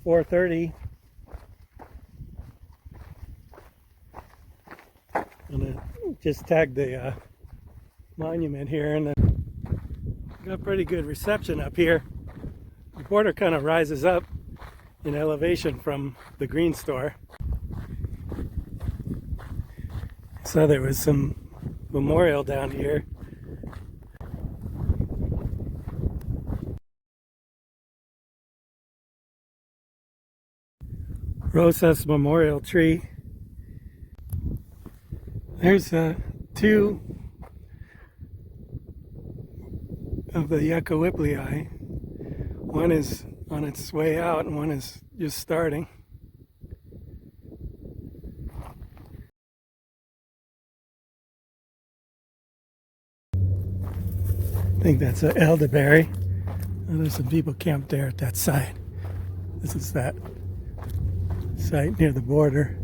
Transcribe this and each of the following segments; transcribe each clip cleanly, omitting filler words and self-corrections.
4:30. And I just tagged the monument here, and got pretty good reception up here. The border kind of rises up in elevation from the green store. So there was some memorial down here. Rosas Memorial Tree. There's two of the Yucca-Whipplei. One is on its way out and one is just starting. I think that's an elderberry. Oh, there's some people camped there at that site. This is that site near the border.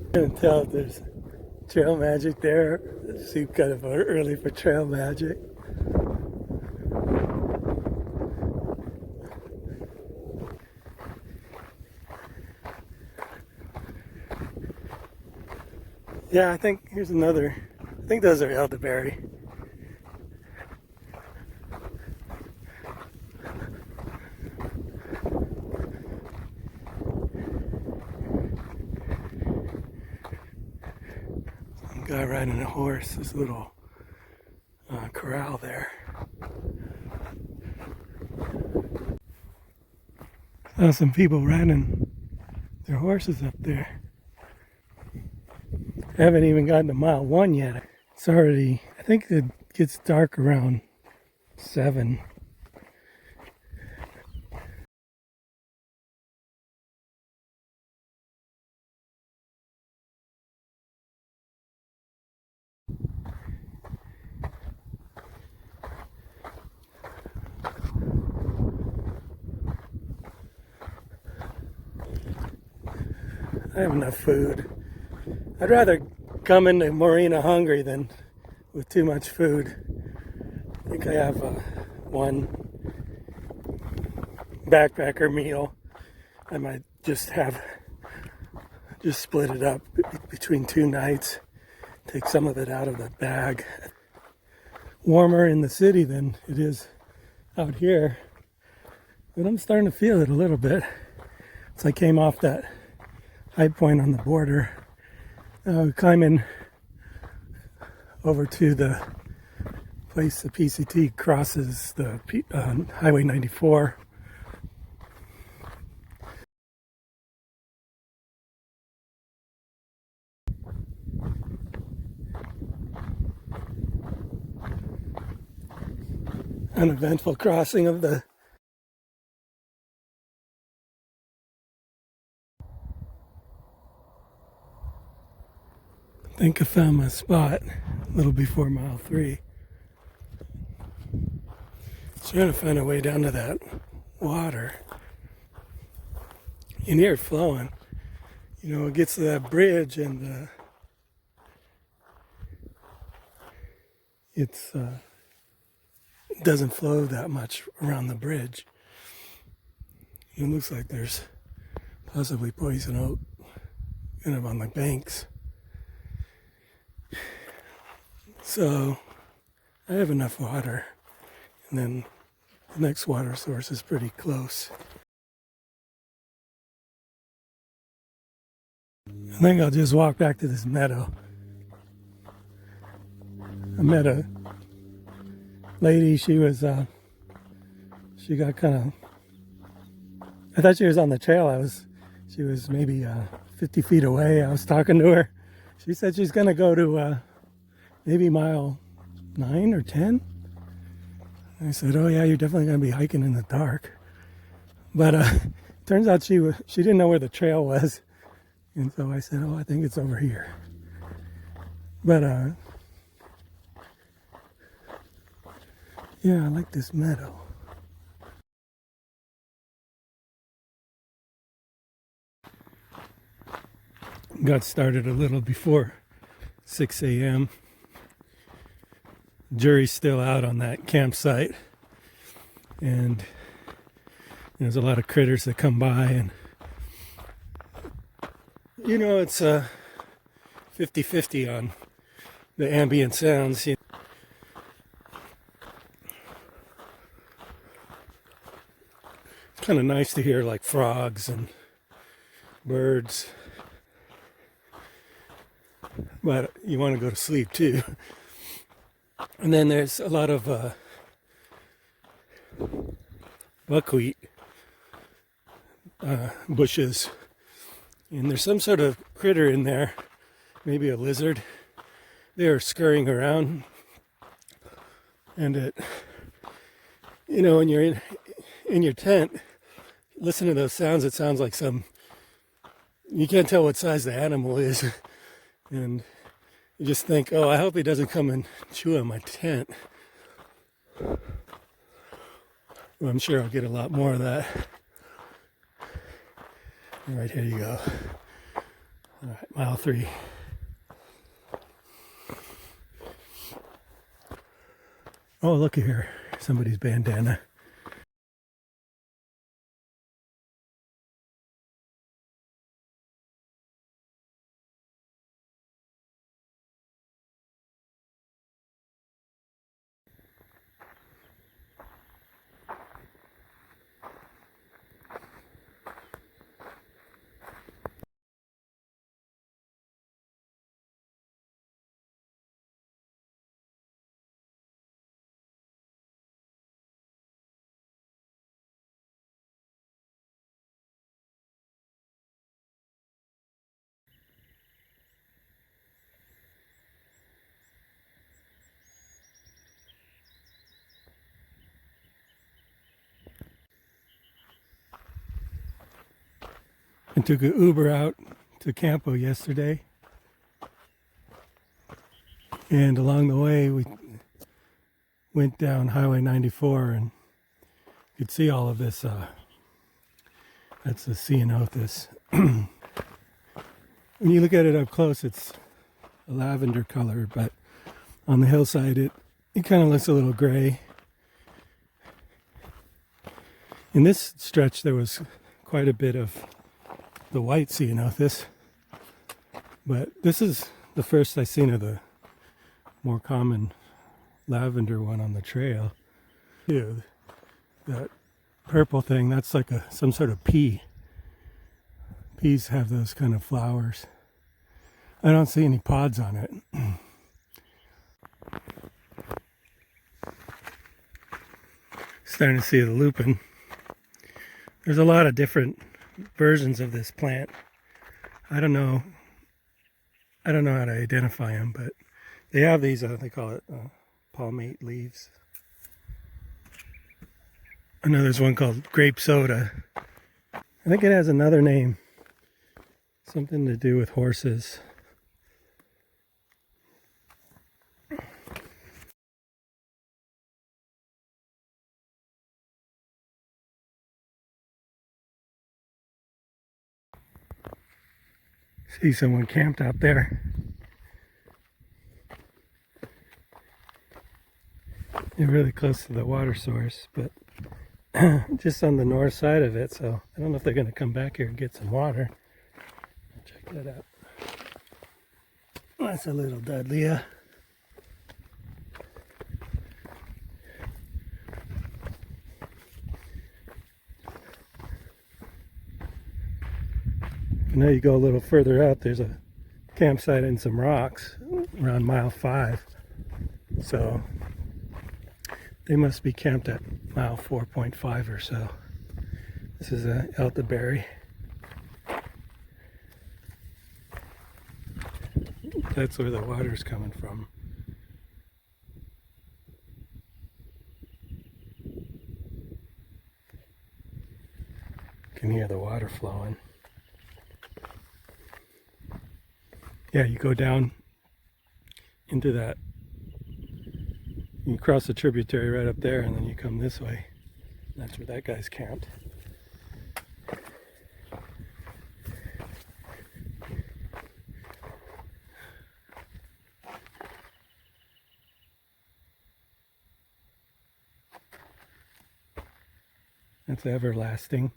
I can't tell if there's trail magic there. It seems kind of early for trail magic. Yeah, I think here's another. I think those are elderberry. Some guy riding a horse. This little corral there. Saw some people riding their horses up there. I haven't even gotten to mile 1 yet. It's already, I think it gets dark around 7. I have enough food. I'd rather come into Morena hungry than with too much food. I think I have one backpacker meal. I might just split it up between 2 nights. Take some of it out of the bag. Warmer in the city than it is out here. But I'm starting to feel it a little bit. As I came off that high point on the border. Climbing over to the place the PCT crosses the Highway 94. Uneventful crossing of the I think I found my spot a little before mile 3. Trying to find a way down to that water. You can hear it flowing. You know, it gets to that bridge and it doesn't flow that much around the bridge. It looks like there's possibly poison oak kind of on the banks. So I have enough water, and then the next water source is pretty close. I think I'll just walk back to this meadow. I met a lady, she got kind of, I thought she was on the trail. She was maybe 50 feet away. I was talking to her. She said she's gonna go to maybe mile 9 or 10. I said, oh yeah, you're definitely going to be hiking in the dark. But turns out she didn't know where the trail was. And so I said, oh, I think it's over here. But yeah, I like this meadow. Got started a little before 6 a.m. Jury's still out on that campsite, and There's a lot of critters that come by, and you know, it's 50-50 on the ambient sounds. It's kind of nice to hear like frogs and birds, but you want to go to sleep too. And then there's a lot of buckwheat bushes, and there's some sort of critter in there, maybe a lizard. They're scurrying around, and it, you know, when you're in your tent, listen to those sounds. It sounds like you can't tell what size the animal is, and you just think, oh, I hope he doesn't come and chew on my tent. Well, I'm sure I'll get a lot more of that. All right, here you go. All right, mile 3. Oh, looky here. Somebody's bandana. I took an Uber out to Campo yesterday, and along the way we went down Highway 94, and you could see all of this. That's the ceanothus. When you look at it up close, it's a lavender color, but on the hillside it kind of looks a little gray. In this stretch there was quite a bit of the white ceanothus, but this is the first I've seen of the more common lavender one on the trail. Ew, that purple thing, that's like some sort of pea. Peas have those kind of flowers. I don't see any pods on it. Starting to see the lupin. There's a lot of different versions of this plant. I don't know how to identify them, but they have these, they call it palmate leaves. I know there's one called grape soda. I think it has another name. Something to do with horses. See someone camped out there. They're really close to the water source, but just on the north side of it, so I don't know if they're going to come back here and get some water. Check that out. That's a little Dudleya. Now you go a little further out, there's a campsite and some rocks around mile 5. So they must be camped at mile 4.5 or so. This is a elderberry. That's where the water's coming from. You can hear the water flowing. Yeah, you go down into that. You cross the tributary right up there, and then you come this way. That's where that guy's camped. That's everlasting.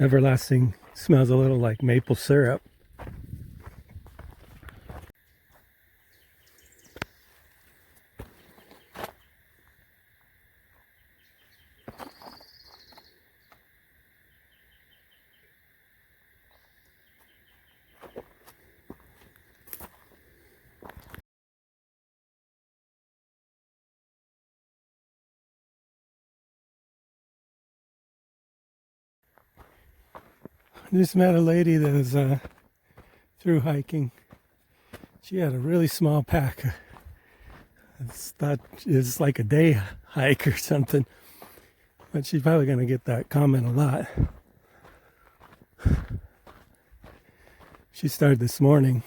Everlasting smells a little like maple syrup. I just met a lady that was through hiking. She had a really small pack. I thought it was like a day hike or something. But she's probably going to get that comment a lot. She started this morning.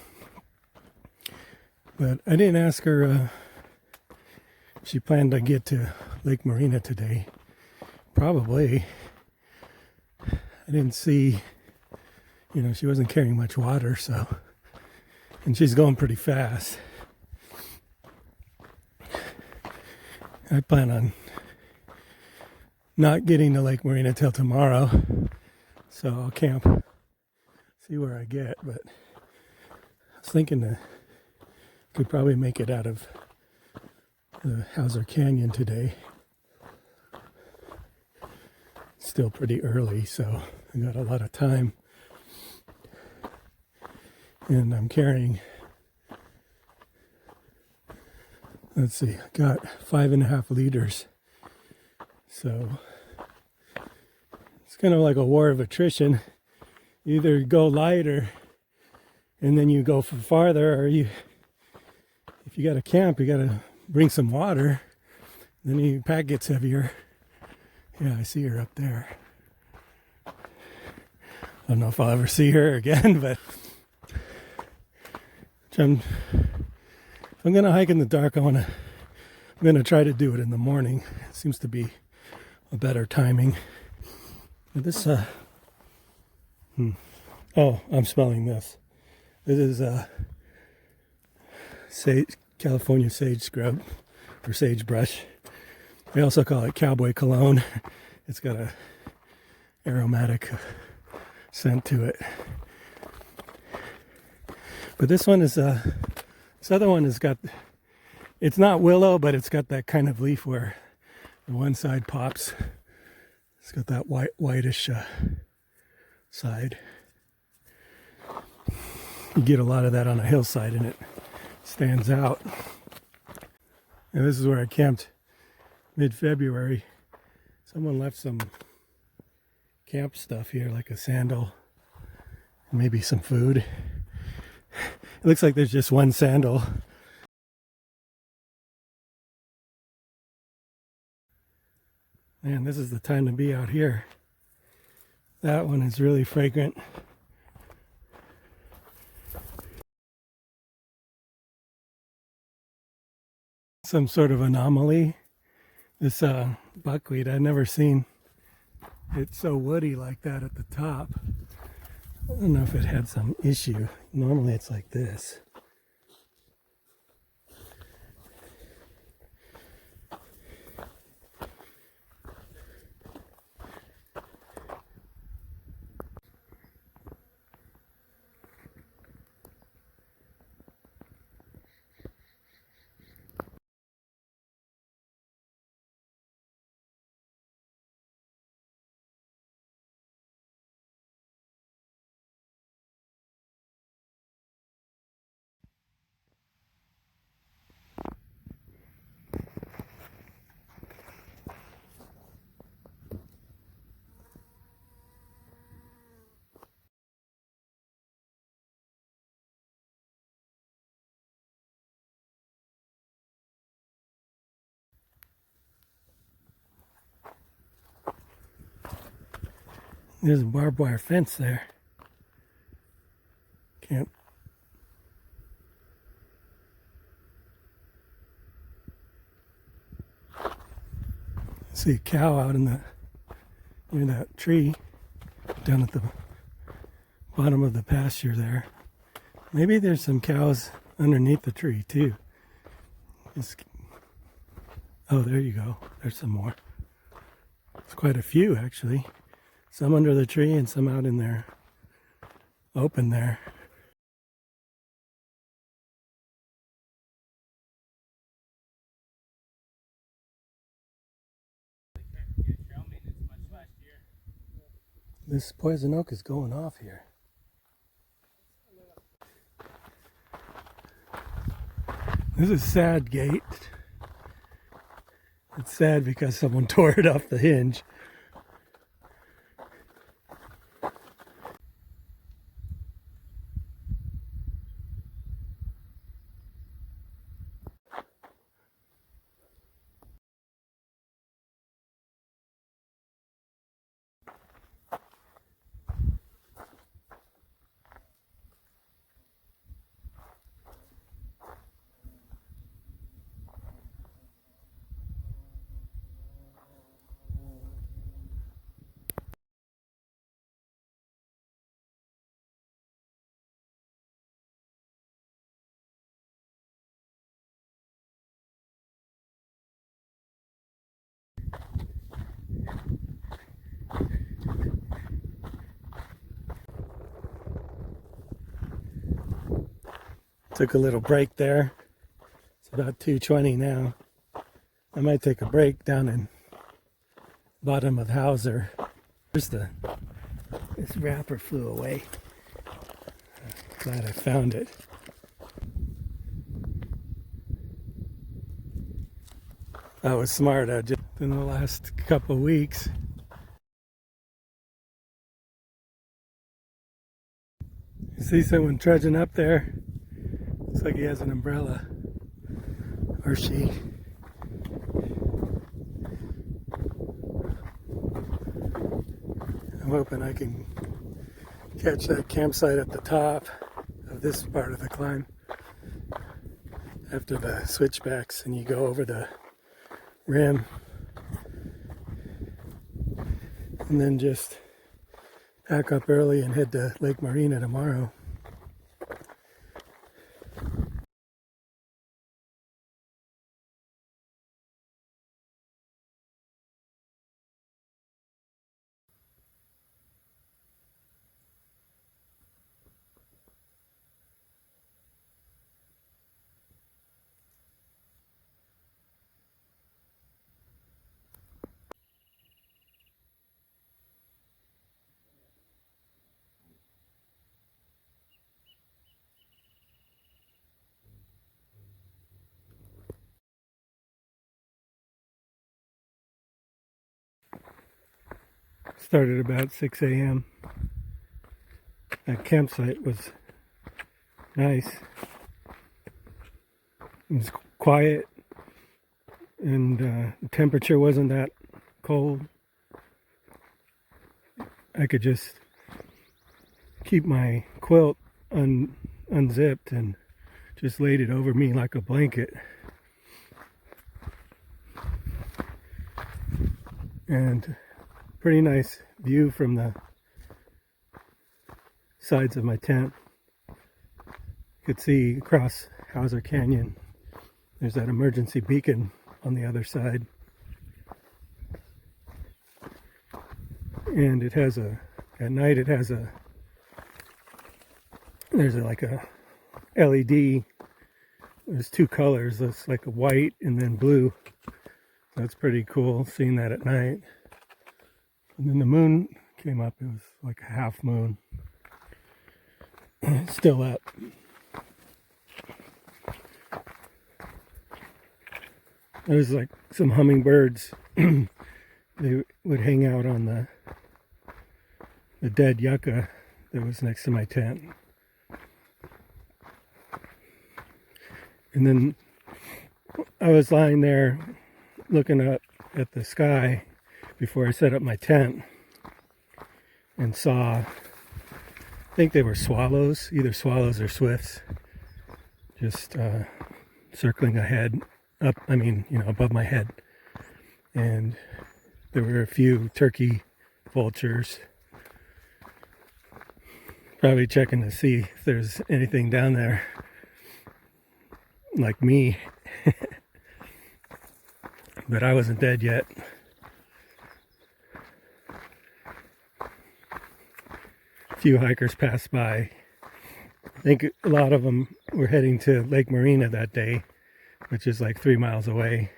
But I didn't ask her if she planned to get to Lake Morena today. Probably. I didn't see, she wasn't carrying much water, so. And she's going pretty fast. I plan on not getting to Lake Morena till tomorrow, so I'll camp, see where I get, but I was thinking that I could probably make it out of the Hauser Canyon today. It's still pretty early, so I got a lot of time, and I'm carrying, let's see, I got 5.5 liters. So it's kind of like a war of attrition. You either go lighter and then you go for farther, or if you got to camp, you got to bring some water. Then your pack gets heavier. Yeah, I see her up there. I don't know if I'll ever see her again, but if I'm gonna hike in the dark, I'm gonna try to do it in the morning. It seems to be a better timing. But this oh, I'm smelling this. This is California sage scrub or sagebrush. They also call it cowboy cologne. It's got a aromatic scent to it. But this one is this other one has got, it's not willow, but it's got that kind of leaf where the one side pops. It's got that whitish side. You get a lot of that on a hillside and it stands out. And this is where I camped mid-February. Someone left some camp stuff here, like a sandal and maybe some food. It looks like there's just one sandal. Man, this is the time to be out here. That one is really fragrant. Some sort of anomaly. This buckwheat, I've never seen it so woody like that at the top. I don't know if it had some issue. Normally it's like this. There's a barbed wire fence there. Can't. See a cow out in near that tree down at the bottom of the pasture there. Maybe there's some cows underneath the tree too. Oh, there you go. There's some more. It's quite a few, actually. Some under the tree and some out in there, open there. This poison oak is going off here. This is a sad gate. It's sad because someone tore it off the hinge. Took a little break there. It's about 2:20 now. I might take a break down in bottom of Hauser. This wrapper flew away. Glad I found it. I was smart. I just in the last couple of weeks. You see someone trudging up there. Looks like he has an umbrella. Or she. I'm hoping I can catch that campsite at the top of this part of the climb. After the switchbacks and you go over the rim. And then just pack up early and head to Lake Morena tomorrow. Started about 6 a.m. That campsite was nice. It was quiet and the temperature wasn't that cold. I could just keep my quilt unzipped and just laid it over me like a blanket. And pretty nice view from the sides of my tent. Could see across Hauser Canyon. There's that emergency beacon on the other side. And it has at night it has there's like a LED. There's two colors. It's like a white and then blue. That's pretty cool seeing that at night. And then the moon came up. It was like a half moon. Still up. There's like some hummingbirds. They would hang out on the dead yucca that was next to my tent. And then I was lying there looking up at the sky before I set up my tent and saw, I think they were swallows, either swallows or swifts, just circling ahead, above my head. And there were a few turkey vultures, probably checking to see if there's anything down there like me. but I wasn't dead yet. A few hikers passed by. I think a lot of them were heading to Lake Morena that day, which is like 3 miles away.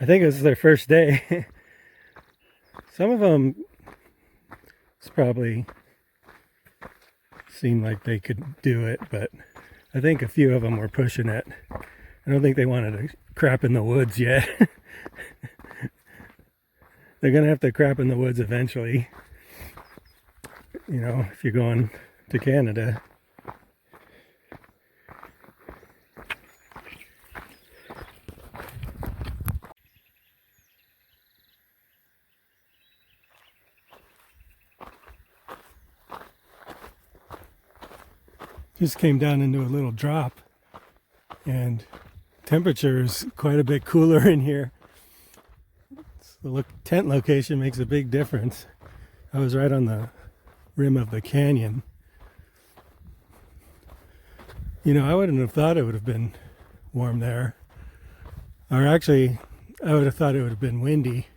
I think it was their first day. Some of them probably seemed like they could do it, but I think a few of them were pushing it. I don't think they wanted to crap in the woods yet. They're gonna have to crap in the woods eventually, you know, if you're going to Canada. Just came down into a little drop, and temperature is quite a bit cooler in here. So the tent location makes a big difference. I was right on the rim of the canyon. You know, I wouldn't have thought it would have been warm there. Or actually, I would have thought it would have been windy.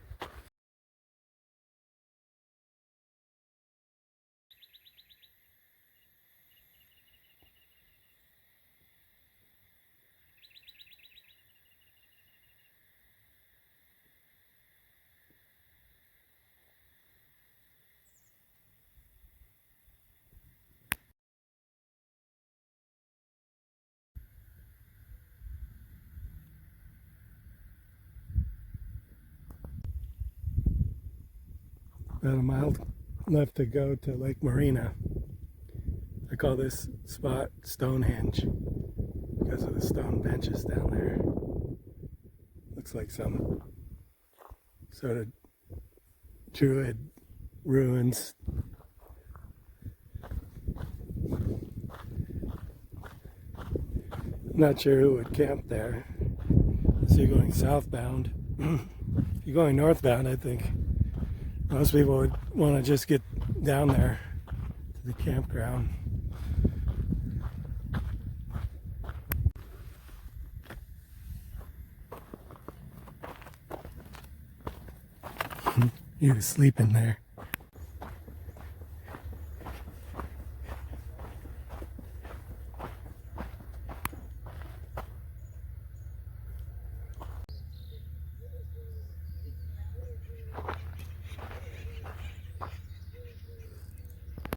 About a mile left to go to Lake Morena. I call this spot Stonehenge because of the stone benches down there. Looks like some sort of druid ruins. Not sure who would camp there. So you're going southbound. If you're going northbound, I think most people would want to just get down there to the campground. He was sleeping there.